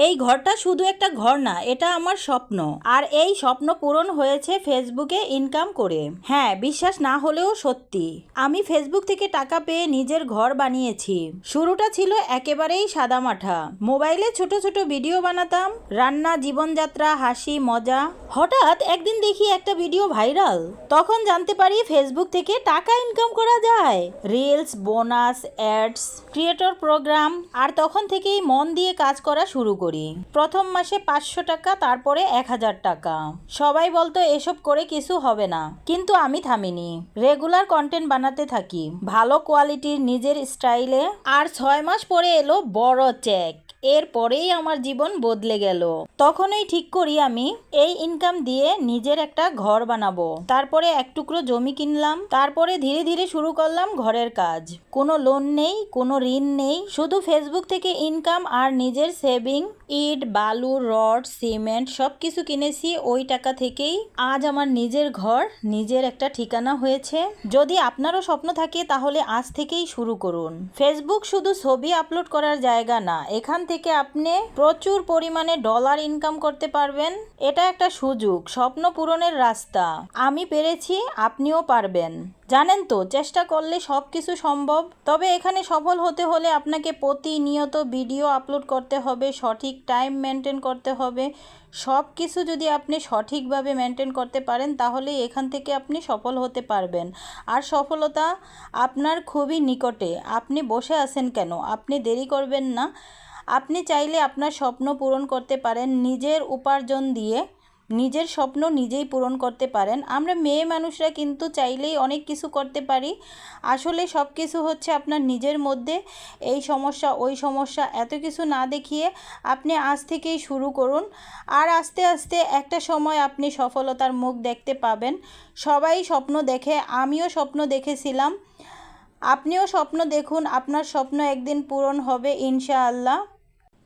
এই ঘরটা শুধু একটা ঘর না, এটা আমার স্বপ্ন। আর এই স্বপ্ন পূরণ হয়েছে ফেসবুকে ইনকাম করে। হ্যাঁ, বিশ্বাস না হলেও সত্যি। আমি ফেসবুক থেকে টাকা পেয়ে নিজের ঘর বানিয়েছি। শুরুটা ছিল একেবারেই সাদামাঠা। মোবাইলে ছোট ছোট ভিডিও বানাতাম, রান্না, জীবনযাত্রা, হাসি, মজা। হঠাৎ একদিন দেখি একটা ভিডিও ভাইরাল। তখন জানতে পারি ফেসবুক থেকে টাকা ইনকাম করা যায়। Reels, bonus, ads, creator program. আর তখন থেকেই মন দিয়ে কাজ করা শুরু করি। প্রথম মাসে 500 টাকা, তারপরে 1000 টাকা। সবাই বলতো এসব করে কিছু হবে না, কিন্তু আমি থামিনি। রেগুলার কন্টেন্ট বানাতে থাকি, ভালো কোয়ালিটির, নিজের স্টাইলে। আর 6 মাস পরে এলো বড় চেক। এরপরেই আমার জীবন বদলে গেল। তখনই ঠিক করি আমি এই ইনকাম দিয়ে নিজের একটা ঘর বানাবো। তারপরে এক টুকরো জমি কিনলাম। তারপরে ধীরে ধীরে শুরু করলাম ঘরের কাজ। কোনো লোন নেই, কোনো ঋণ নেই, শুধু ফেসবুক থেকে ইনকাম আর নিজের সেভিং। ইট, বালু, রড, সিমেন্ট সবকিছু কিনেছি ওই টাকা থেকেই। আজ আমার নিজের ঘর, নিজের একটা ঠিকানা হয়েছে। যদি আপনারও স্বপ্ন থাকে তাহলে আজ থেকেই শুরু করুন। ফেসবুক শুধু ছবি আপলোড করার জায়গা না, এখান থেকে আপনি প্রচুর পরিমাণে ডলার ইনকাম করতে পারবেন। এটা একটা সুযোগ, স্বপ্ন পূরণের রাস্তা। আমি পেরেছি, আপনিও পারবেন। জানেন তো, চেষ্টা করলে সব কিছু সম্ভব। তবে এখানে সফল হতে হলে আপনাকে প্রতিনিয়ত ভিডিও আপলোড করতে হবে, সঠিক টাইম মেনটেন করতে হবে। সব কিছু যদি আপনি সঠিকভাবে মেনটেন করতে পারেন তাহলে এখান থেকে আপনি সফল হতে পারবেন। আর সফলতা আপনার খুবই নিকটে। আপনি বসে আছেন কেন? আপনি দেরি করবেন না। আপনি চাইলে আপনার স্বপ্ন পূরণ করতে পারেন নিজের উপার্জন দিয়ে। নিজের স্বপ্ন নিজেই পূরণ করতে পারেন। আমরা মেয়ে মানুষরা কিন্তু চাইলেই অনেক কিছু করতে পারি। আসলে সব কিছু হচ্ছে আপনার নিজের মধ্যে। এই সমস্যা, ওই সমস্যা এত কিছু না দেখিয়ে আপনি আজ থেকেই শুরু করুন। আর আস্তে আস্তে একটা সময় আপনি সফলতার মুখ দেখতে পাবেন। সবাই স্বপ্ন দেখে, আমিও স্বপ্ন দেখেছিলাম। আপনিও স্বপ্ন দেখুন, আপনার স্বপ্ন একদিন পূরণ হবে ইনশাআল্লাহ।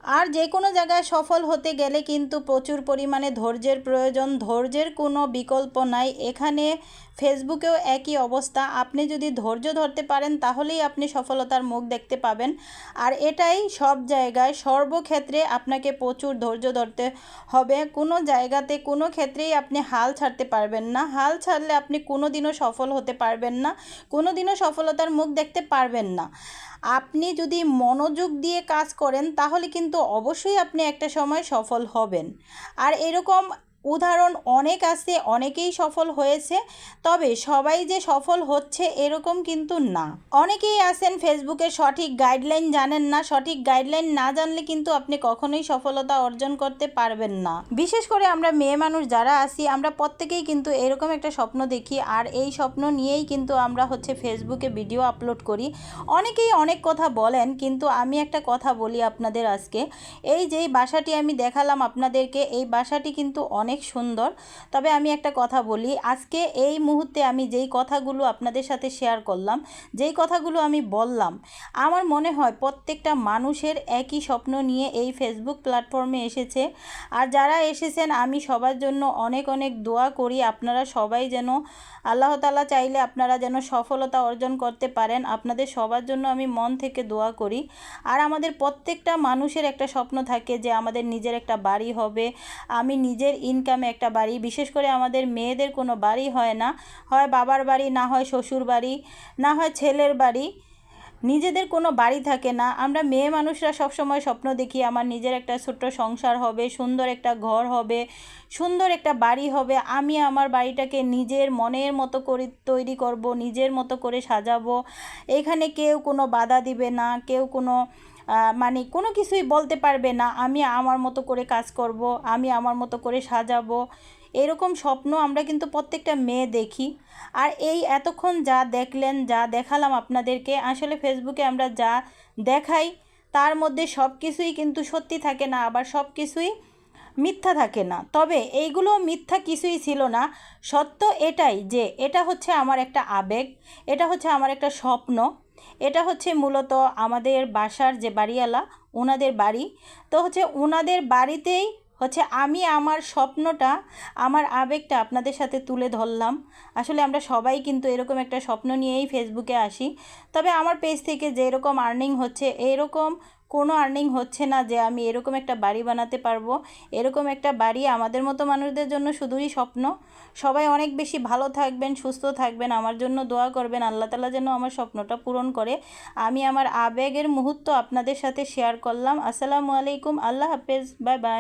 আর যে কোনো জায়গায় সফল হতে গেলে কিন্তু প্রচুর পরিমাণে ধৈর্যের প্রয়োজন। ধৈর্যের কোনো বিকল্প নাই। এখানে ফেসবুকেও একই অবস্থা। আপনি যদি ধৈর্য ধরতে পারেন তাহলেই আপনি সফলতার মুখ দেখতে পাবেন। আর এটাই সব জায়গায়, সর্বক্ষেত্রে আপনাকে প্রচুর ধৈর্য ধরতে হবে। কোনো জায়গাতে, কোনো ক্ষেত্রেই আপনি হাল ছাড়তে পারবেন না। হাল ছাড়লে আপনি কোনো দিনও সফল হতে পারবেন না, কোনো দিনও সফলতার মুখ দেখতে পারবেন না। আপনি যদি মনোযোগ দিয়ে কাজ করেন তাহলে কিন্তু অবশ্যই আপনি একটা সময় সফল হবেন। আর এরকম উদাহরণ অনেক আছে, অনেকেই সফল হয়েছে। তবে সবাই যে সফল হচ্ছে এরকম কিন্তু না। অনেকেই আছেন ফেসবুকের সঠিক গাইডলাইন জানেন না। সঠিক গাইডলাইন না জানলে কিন্তু আপনি কখনোই সফলতা অর্জন করতে পারবেন না। বিশেষ করে আমরা মেয়ে মানুষ যারা আছি, আমরা প্রত্যেকেই কিন্তু এরকম একটা স্বপ্ন দেখি। আর এই স্বপ্ন নিয়েই কিন্তু আমরা ফেসবুকে ভিডিও আপলোড করি। অনেকেই অনেক কথা বলেন, কিন্তু আমি একটা কথা বলি আপনাদের আজকে। এই যে বাসাটি আমি দেখালাম আপনাদেরকে, এই বাসাটি কিন্তু অনেক সুন্দর। তবে আমি একটা কথা বলি, আজকে এই মুহূর্তে আমি যেই কথাগুলো আপনাদের সাথে শেয়ার করলাম, যেই কথাগুলো আমি বললাম, আমার মনে হয় প্রত্যেকটা মানুষের একই স্বপ্ন নিয়ে এই ফেসবুক প্ল্যাটফর্মে এসেছে। আর যারা এসেছেন আমি সবার জন্য অনেক অনেক দোয়া করি। আপনারা সবাই যেন, আল্লাহ তাআলা চাইলে আপনারা যেন সফলতা অর্জন করতে পারেন। আপনাদের সবার জন্য আমি মন থেকে দোয়া করি। আর আমাদের প্রত্যেকটা মানুষের একটা স্বপ্ন থাকে যে আমাদের নিজের একটা বাড়ি হবে, আমি নিজের ইনকামে একটা বাড়ি। বিশেষ করে আমাদের মেয়েদের কোনো বাড়ি হয় না, হয় বাবার বাড়ি, না হয় শ্বশুর বাড়ি, না হয় ছেলের বাড়ি। নিজেদের কোনো বাড়ি থাকে না। আমরা মেয়ে মানুষরা সবসময় স্বপ্ন দেখি আমার নিজের একটা ছোট্ট সংসার হবে, সুন্দর একটা ঘর হবে, সুন্দর একটা বাড়ি হবে। আমি আমার বাড়িটাকে নিজের মনের মতো করে তৈরি করব, নিজের মতো করে সাজাবো। এখানে কেউ কোনো বাধা দিবে না, কেউ কোনো কোনো কিছুই বলতে পারবে না। আমি আমার মতো করে কাজ করব, আমি আমার মতো করে সাজাবো। এরকম স্বপ্ন আমরা কিন্তু প্রত্যেকটা মেয়ে দেখি। আর এই এতক্ষণ যা দেখলেন, যা দেখালাম আপনাদেরকে, আসলে ফেসবুকে আমরা যা দেখাই তার মধ্যে সব কিছুই কিন্তু সত্যি থাকে না, আবার সব কিছুই মিথ্যা থাকে না। তবে এইগুলো মিথ্যা কিছুই ছিল না। সত্য এটাই যে এটা হচ্ছে আমার একটা আবেগ, এটা হচ্ছে আমার একটা স্বপ্ন, এটা হচ্ছে মূলত আমাদের বাসার যে বাড়িওয়ালা, ওনাদের বাড়ি। তো ওনাদের বাড়িতেই আমি আমার স্বপ্নটা, আমার আবেগটা আপনাদের সাথে তুলে ধরলাম। আসলে আমরা সবাই কিন্তু এরকম একটা স্বপ্ন নিয়েই ফেসবুকে আসি। তবে আমার পেজ থেকে যেরকম আর্নিং হচ্ছে, এরকম কোনো আর্নিং হচ্ছে না যে আমি এরকম একটা বাড়ি বানাতে পারবো। এরকম একটা বাড়ি আমাদের মতো মানুষদের জন্য শুধুই স্বপ্ন। সবাই অনেক বেশি ভালো থাকবেন, সুস্থ থাকবেন, আমার জন্য দোয়া করবেন, আল্লাহ তাআলা যেন আমার স্বপ্নটা পূরণ করে। আমি আমার আবেগের মুহূর্ত আপনাদের সাথে শেয়ার করলাম। আসসালামু আলাইকুম, আল্লাহ হাফেজ, বাই বাই।